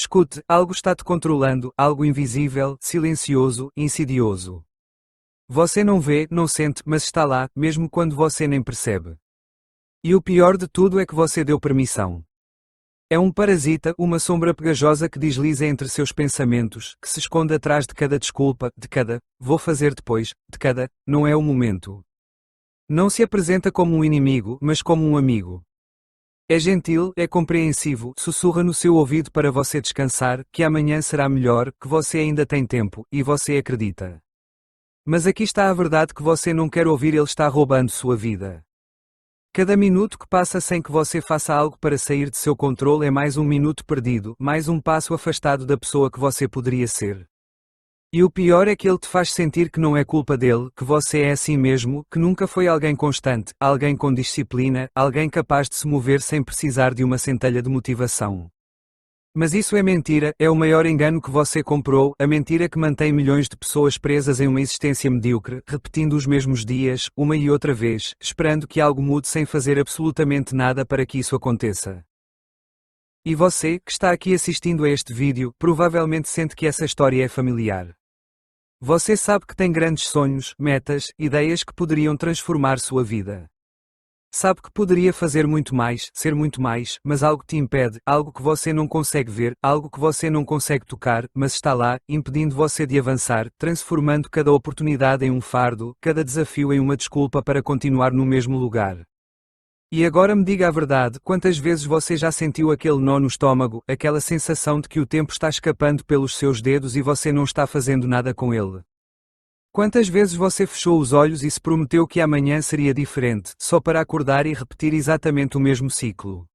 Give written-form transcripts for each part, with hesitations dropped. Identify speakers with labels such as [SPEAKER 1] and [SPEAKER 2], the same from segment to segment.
[SPEAKER 1] Escute, algo está te controlando, algo invisível, silencioso, insidioso. Você não vê, não sente, mas está lá, mesmo quando você nem percebe. E o pior de tudo é que você deu permissão. É um parasita, uma sombra pegajosa que desliza entre seus pensamentos, que se esconde atrás de cada desculpa, de cada vou fazer depois, de cada não é o momento. Não se apresenta como um inimigo, mas como um amigo. É gentil, é compreensivo, sussurra no seu ouvido para você descansar, que amanhã será melhor, que você ainda tem tempo, e você acredita. Mas aqui está a verdade que você não quer ouvir, ele está roubando sua vida. Cada minuto que passa sem que você faça algo para sair de seu controle é mais um minuto perdido, mais um passo afastado da pessoa que você poderia ser. E o pior é que ele te faz sentir que não é culpa dele, que você é assim mesmo, que nunca foi alguém constante, alguém com disciplina, alguém capaz de se mover sem precisar de uma centelha de motivação. Mas isso é mentira, é o maior engano que você comprou, a mentira que mantém milhões de pessoas presas em uma existência medíocre, repetindo os mesmos dias, uma e outra vez, esperando que algo mude sem fazer absolutamente nada para que isso aconteça. E você, que está aqui assistindo a este vídeo, provavelmente sente que essa história é familiar. Você sabe que tem grandes sonhos, metas, ideias que poderiam transformar sua vida. Sabe que poderia fazer muito mais, ser muito mais, mas algo te impede, algo que você não consegue ver, algo que você não consegue tocar, mas está lá, impedindo você de avançar, transformando cada oportunidade em um fardo, cada desafio em uma desculpa para continuar no mesmo lugar. E agora me diga a verdade, quantas vezes você já sentiu aquele nó no estômago, aquela sensação de que o tempo está escapando pelos seus dedos e você não está fazendo nada com ele? Quantas vezes você fechou os olhos e se prometeu que amanhã seria diferente, só para acordar e repetir exatamente o mesmo ciclo?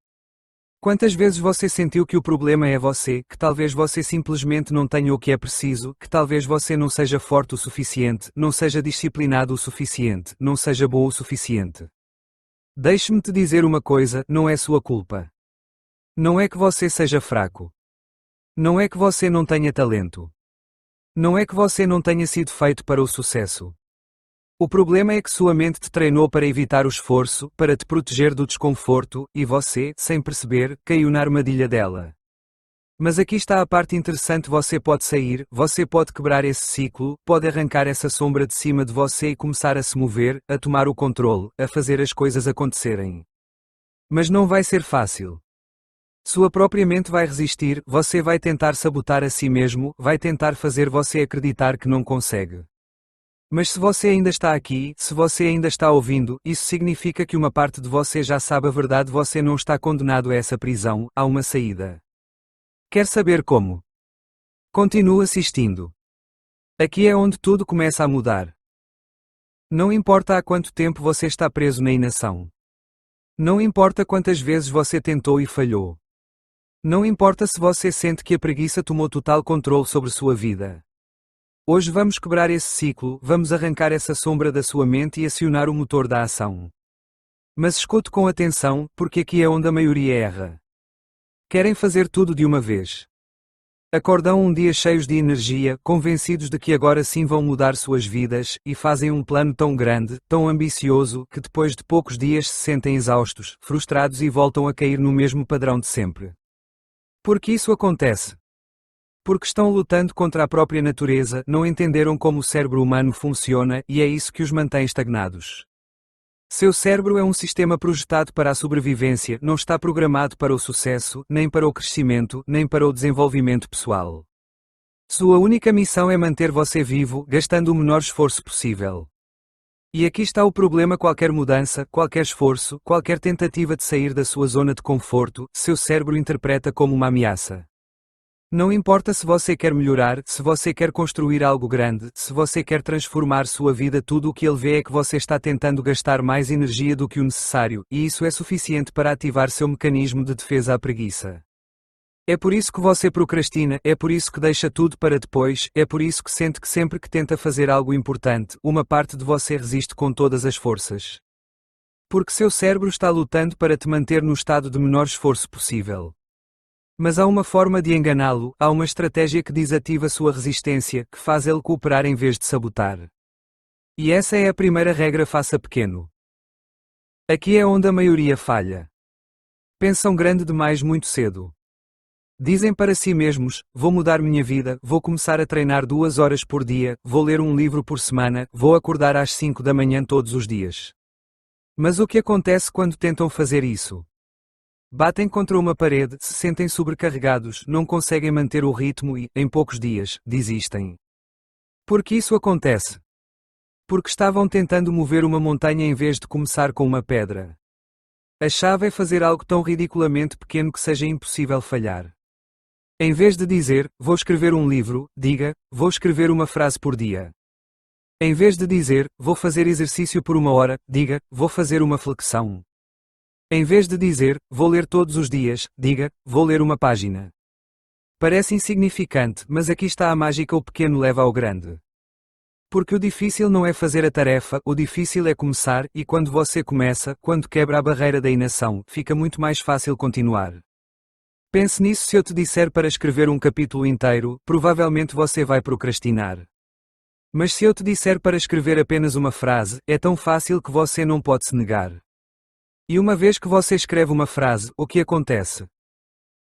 [SPEAKER 1] Quantas vezes você sentiu que o problema é você, que talvez você simplesmente não tenha o que é preciso, que talvez você não seja forte o suficiente, não seja disciplinado o suficiente, não seja bom o suficiente? Deixe-me te dizer uma coisa, não é sua culpa. Não é que você seja fraco. Não é que você não tenha talento. Não é que você não tenha sido feito para o sucesso. O problema é que sua mente te treinou para evitar o esforço, para te proteger do desconforto, e você, sem perceber, caiu na armadilha dela. Mas aqui está a parte interessante: você pode sair, você pode quebrar esse ciclo, pode arrancar essa sombra de cima de você e começar a se mover, a tomar o controle, a fazer as coisas acontecerem. Mas não vai ser fácil. Sua própria mente vai resistir, você vai tentar sabotar a si mesmo, vai tentar fazer você acreditar que não consegue. Mas se você ainda está aqui, se você ainda está ouvindo, isso significa que uma parte de você já sabe a verdade: você não está condenado a essa prisão, há uma saída. Quer saber como? Continue assistindo. Aqui é onde tudo começa a mudar. Não importa há quanto tempo você está preso na inação. Não importa quantas vezes você tentou e falhou. Não importa se você sente que a preguiça tomou total controle sobre sua vida. Hoje vamos quebrar esse ciclo, vamos arrancar essa sombra da sua mente e acionar o motor da ação. Mas escute com atenção, porque aqui é onde a maioria erra. Querem fazer tudo de uma vez. Acordam um dia cheios de energia, convencidos de que agora sim vão mudar suas vidas, e fazem um plano tão grande, tão ambicioso, que depois de poucos dias se sentem exaustos, frustrados e voltam a cair no mesmo padrão de sempre. Por que isso acontece? Porque estão lutando contra a própria natureza, não entenderam como o cérebro humano funciona, e é isso que os mantém estagnados. Seu cérebro é um sistema projetado para a sobrevivência, não está programado para o sucesso, nem para o crescimento, nem para o desenvolvimento pessoal. Sua única missão é manter você vivo, gastando o menor esforço possível. E aqui está o problema: qualquer mudança, qualquer esforço, qualquer tentativa de sair da sua zona de conforto, seu cérebro interpreta como uma ameaça. Não importa se você quer melhorar, se você quer construir algo grande, se você quer transformar sua vida, tudo o que ele vê é que você está tentando gastar mais energia do que o necessário, e isso é suficiente para ativar seu mecanismo de defesa à preguiça. É por isso que você procrastina, é por isso que deixa tudo para depois, é por isso que sente que sempre que tenta fazer algo importante, uma parte de você resiste com todas as forças. Porque seu cérebro está lutando para te manter no estado de menor esforço possível. Mas há uma forma de enganá-lo, há uma estratégia que desativa sua resistência, que faz ele cooperar em vez de sabotar. E essa é a primeira regra: faça pequeno. Aqui é onde a maioria falha. Pensam grande demais muito cedo. Dizem para si mesmos: vou mudar minha vida, vou começar a treinar 2 horas por dia, vou ler um livro por semana, vou acordar às 5 da manhã todos os dias. Mas o que acontece quando tentam fazer isso? Batem contra uma parede, se sentem sobrecarregados, não conseguem manter o ritmo e, em poucos dias, desistem. Por que isso acontece? Porque estavam tentando mover uma montanha em vez de começar com uma pedra. A chave é fazer algo tão ridiculamente pequeno que seja impossível falhar. Em vez de dizer, vou escrever um livro, diga, vou escrever uma frase por dia. Em vez de dizer, vou fazer exercício por 1 hora, diga, vou fazer uma flexão. Em vez de dizer, vou ler todos os dias, diga, vou ler uma página. Parece insignificante, mas aqui está a mágica: o pequeno leva ao grande. Porque o difícil não é fazer a tarefa, o difícil é começar, e quando você começa, quando quebra a barreira da inação, fica muito mais fácil continuar. Pense nisso: se eu te disser para escrever um capítulo inteiro, provavelmente você vai procrastinar. Mas se eu te disser para escrever apenas uma frase, é tão fácil que você não pode se negar. E uma vez que você escreve uma frase, o que acontece?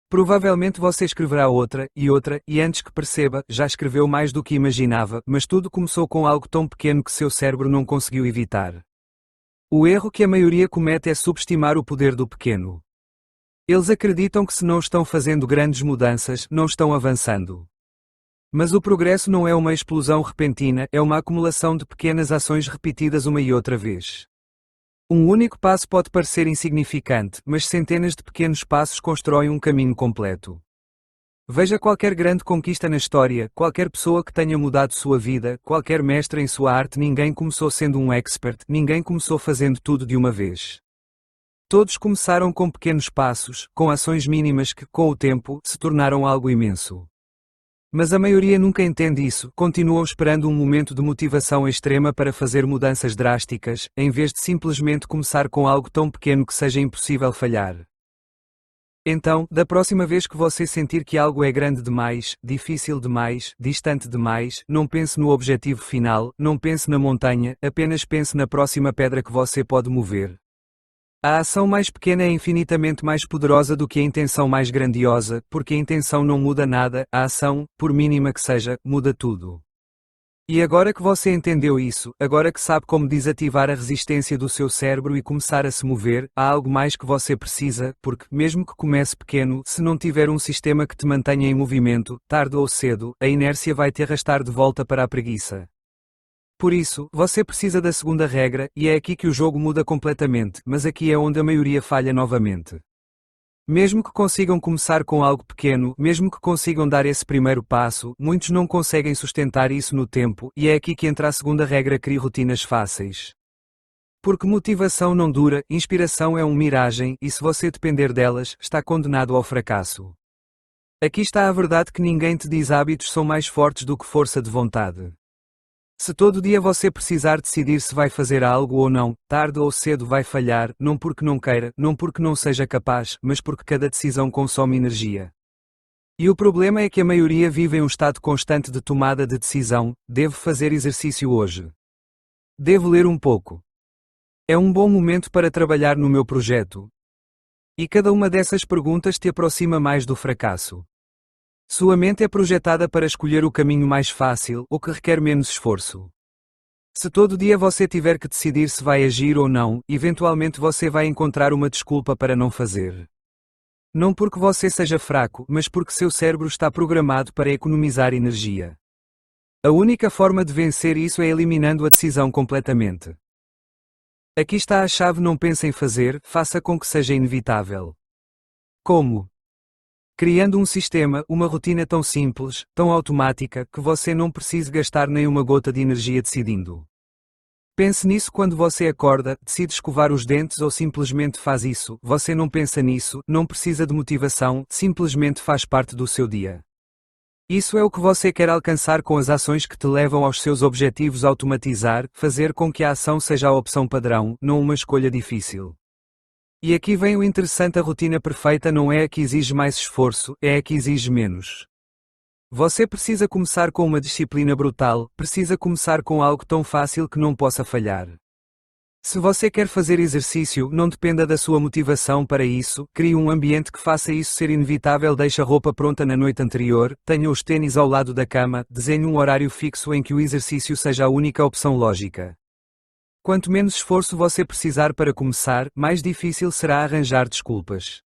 [SPEAKER 1] Provavelmente você escreverá outra, e antes que perceba, já escreveu mais do que imaginava, mas tudo começou com algo tão pequeno que seu cérebro não conseguiu evitar. O erro que a maioria comete é subestimar o poder do pequeno. Eles acreditam que se não estão fazendo grandes mudanças, não estão avançando. Mas o progresso não é uma explosão repentina, é uma acumulação de pequenas ações repetidas uma e outra vez. Um único passo pode parecer insignificante, mas centenas de pequenos passos constroem um caminho completo. Veja qualquer grande conquista na história, qualquer pessoa que tenha mudado sua vida, qualquer mestre em sua arte. Ninguém começou sendo um expert, ninguém começou fazendo tudo de uma vez. Todos começaram com pequenos passos, com ações mínimas que, com o tempo, se tornaram algo imenso. Mas a maioria nunca entende isso, continuam esperando um momento de motivação extrema para fazer mudanças drásticas, em vez de simplesmente começar com algo tão pequeno que seja impossível falhar. Então, da próxima vez que você sentir que algo é grande demais, difícil demais, distante demais, não pense no objetivo final, não pense na montanha, apenas pense na próxima pedra que você pode mover. A ação mais pequena é infinitamente mais poderosa do que a intenção mais grandiosa, porque a intenção não muda nada, a ação, por mínima que seja, muda tudo. E agora que você entendeu isso, agora que sabe como desativar a resistência do seu cérebro e começar a se mover, há algo mais que você precisa, porque, mesmo que comece pequeno, se não tiver um sistema que te mantenha em movimento, tarde ou cedo, a inércia vai te arrastar de volta para a preguiça. Por isso, você precisa da segunda regra, e é aqui que o jogo muda completamente, mas aqui é onde a maioria falha novamente. Mesmo que consigam começar com algo pequeno, mesmo que consigam dar esse primeiro passo, muitos não conseguem sustentar isso no tempo, e é aqui que entra a segunda regra: crie rotinas fáceis. Porque motivação não dura, inspiração é uma miragem, e se você depender delas, está condenado ao fracasso. Aqui está a verdade que ninguém te diz: hábitos são mais fortes do que força de vontade. Se todo dia você precisar decidir se vai fazer algo ou não, tarde ou cedo vai falhar, não porque não queira, não porque não seja capaz, mas porque cada decisão consome energia. E o problema é que a maioria vive em um estado constante de tomada de decisão: devo fazer exercício hoje? Devo ler um pouco? É um bom momento para trabalhar no meu projeto? E cada uma dessas perguntas te aproxima mais do fracasso. Sua mente é projetada para escolher o caminho mais fácil, o que requer menos esforço. Se todo dia você tiver que decidir se vai agir ou não, eventualmente você vai encontrar uma desculpa para não fazer. Não porque você seja fraco, mas porque seu cérebro está programado para economizar energia. A única forma de vencer isso é eliminando a decisão completamente. Aqui está a chave: não pense em fazer, faça com que seja inevitável. Como? Criando um sistema, uma rotina tão simples, tão automática, que você não precise gastar nem uma gota de energia decidindo. Pense nisso quando você acorda, decide escovar os dentes ou simplesmente faz isso. Você não pensa nisso, não precisa de motivação, simplesmente faz parte do seu dia. Isso é o que você quer alcançar com as ações que te levam aos seus objetivos: automatizar, fazer com que a ação seja a opção padrão, não uma escolha difícil. E aqui vem o interessante: a rotina perfeita não é a que exige mais esforço, é a que exige menos. Você precisa começar com uma disciplina brutal, precisa começar com algo tão fácil que não possa falhar. Se você quer fazer exercício, não dependa da sua motivação para isso, crie um ambiente que faça isso ser inevitável, deixe a roupa pronta na noite anterior, tenha os tênis ao lado da cama, desenhe um horário fixo em que o exercício seja a única opção lógica. Quanto menos esforço você precisar para começar, mais difícil será arranjar desculpas.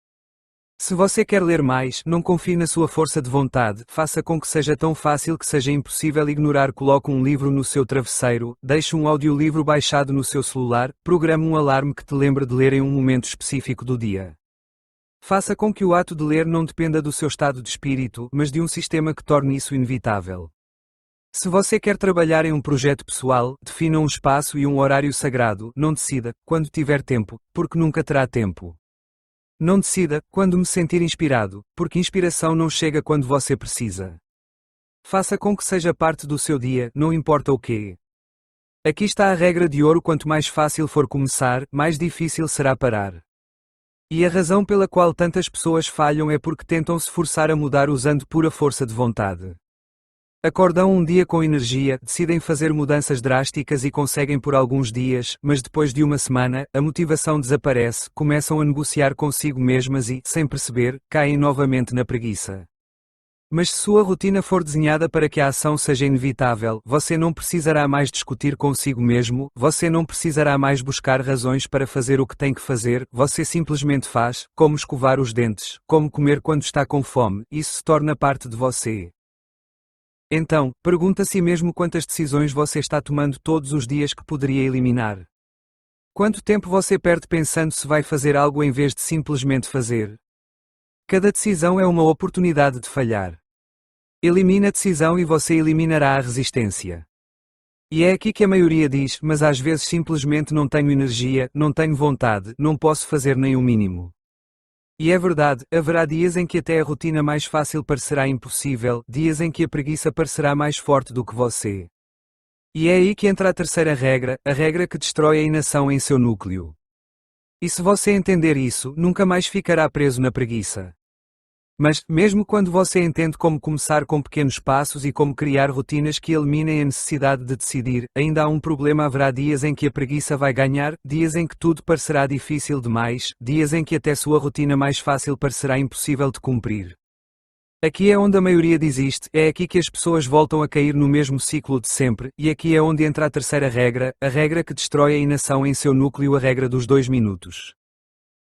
[SPEAKER 1] Se você quer ler mais, não confie na sua força de vontade, faça com que seja tão fácil que seja impossível ignorar. Coloque um livro no seu travesseiro, deixe um audiolivro baixado no seu celular, programe um alarme que te lembre de ler em um momento específico do dia. Faça com que o ato de ler não dependa do seu estado de espírito, mas de um sistema que torne isso inevitável. Se você quer trabalhar em um projeto pessoal, defina um espaço e um horário sagrado, não decida, quando tiver tempo, porque nunca terá tempo. Não decida, quando me sentir inspirado, porque inspiração não chega quando você precisa. Faça com que seja parte do seu dia, não importa o quê. Aqui está a regra de ouro: quanto mais fácil for começar, mais difícil será parar. E a razão pela qual tantas pessoas falham é porque tentam se forçar a mudar usando pura força de vontade. Acordam um dia com energia, decidem fazer mudanças drásticas e conseguem por alguns dias, mas depois de uma semana, a motivação desaparece, começam a negociar consigo mesmas e, sem perceber, caem novamente na preguiça. Mas se sua rotina for desenhada para que a ação seja inevitável, você não precisará mais discutir consigo mesmo, você não precisará mais buscar razões para fazer o que tem que fazer, você simplesmente faz, como escovar os dentes, como comer quando está com fome, isso se torna parte de você. Então, pergunte a si mesmo quantas decisões você está tomando todos os dias que poderia eliminar. Quanto tempo você perde pensando se vai fazer algo em vez de simplesmente fazer? Cada decisão é uma oportunidade de falhar. Elimine a decisão e você eliminará a resistência. E é aqui que a maioria diz: mas às vezes simplesmente não tenho energia, não tenho vontade, não posso fazer nem o mínimo. E é verdade, haverá dias em que até a rotina mais fácil parecerá impossível, dias em que a preguiça parecerá mais forte do que você. E é aí que entra a terceira regra, a regra que destrói a inação em seu núcleo. E se você entender isso, nunca mais ficará preso na preguiça. Mas, mesmo quando você entende como começar com pequenos passos e como criar rotinas que eliminem a necessidade de decidir, ainda há um problema: haverá dias em que a preguiça vai ganhar, dias em que tudo parecerá difícil demais, dias em que até sua rotina mais fácil parecerá impossível de cumprir. Aqui é onde a maioria desiste, é aqui que as pessoas voltam a cair no mesmo ciclo de sempre, e aqui é onde entra a terceira regra, a regra que destrói a inação em seu núcleo, a regra dos 2 minutos.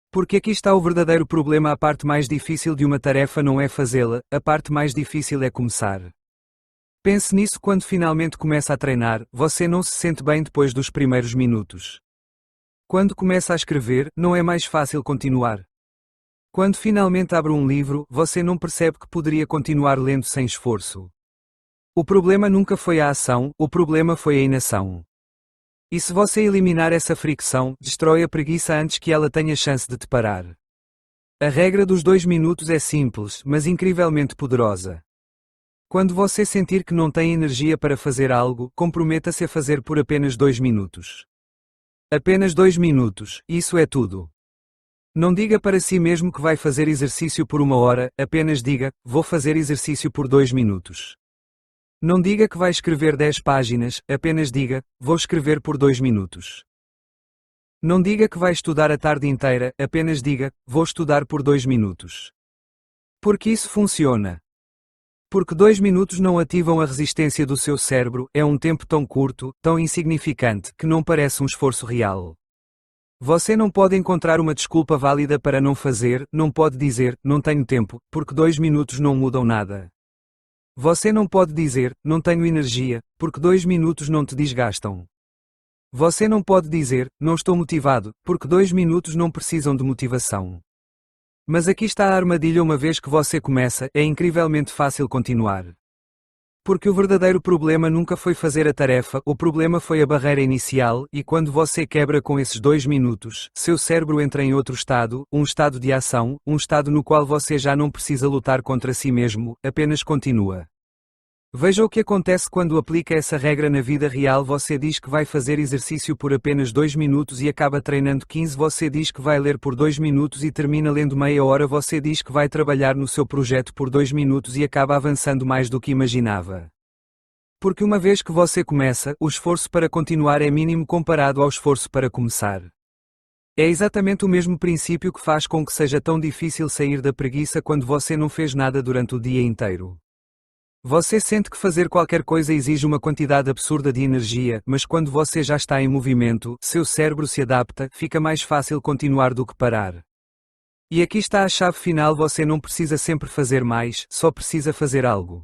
[SPEAKER 1] Porque aqui está o verdadeiro problema: a parte mais difícil de uma tarefa não é fazê-la, a parte mais difícil é começar. Pense nisso: quando finalmente começa a treinar, você não se sente bem depois dos primeiros minutos. Quando começa a escrever, não é mais fácil continuar. Quando finalmente abre um livro, você não percebe que poderia continuar lendo sem esforço. O problema nunca foi a ação, o problema foi a inação. E se você eliminar essa fricção, destrói a preguiça antes que ela tenha chance de te parar. A regra dos 2 minutos é simples, mas incrivelmente poderosa. Quando você sentir que não tem energia para fazer algo, comprometa-se a fazer por apenas 2 minutos. Apenas 2 minutos, isso é tudo. Não diga para si mesmo que vai fazer exercício por 1 hora, apenas diga: vou fazer exercício por 2 minutos. Não diga que vai escrever 10 páginas, apenas diga: vou escrever por 2 minutos. Não diga que vai estudar a tarde inteira, apenas diga: vou estudar por 2 minutos. Porque isso funciona. Porque 2 minutos não ativam a resistência do seu cérebro, é um tempo tão curto, tão insignificante, que não parece um esforço real. Você não pode encontrar uma desculpa válida para não fazer, não pode dizer: não tenho tempo, porque 2 minutos não mudam nada. Você não pode dizer: não tenho energia, porque 2 minutos não te desgastam. Você não pode dizer: não estou motivado, porque 2 minutos não precisam de motivação. Mas aqui está a armadilha: uma vez que você começa, é incrivelmente fácil continuar. Porque o verdadeiro problema nunca foi fazer a tarefa, o problema foi a barreira inicial, e quando você quebra com esses 2 minutos, seu cérebro entra em outro estado, um estado de ação, um estado no qual você já não precisa lutar contra si mesmo, apenas continua. Veja o que acontece quando aplica essa regra na vida real: você diz que vai fazer exercício por apenas 2 minutos e acaba treinando 15, você diz que vai ler por 2 minutos e termina lendo meia hora, você diz que vai trabalhar no seu projeto por 2 minutos e acaba avançando mais do que imaginava. Porque uma vez que você começa, o esforço para continuar é mínimo comparado ao esforço para começar. É exatamente o mesmo princípio que faz com que seja tão difícil sair da preguiça quando você não fez nada durante o dia inteiro. Você sente que fazer qualquer coisa exige uma quantidade absurda de energia, mas quando você já está em movimento, seu cérebro se adapta, fica mais fácil continuar do que parar. E aqui está a chave final: você não precisa sempre fazer mais, só precisa fazer algo.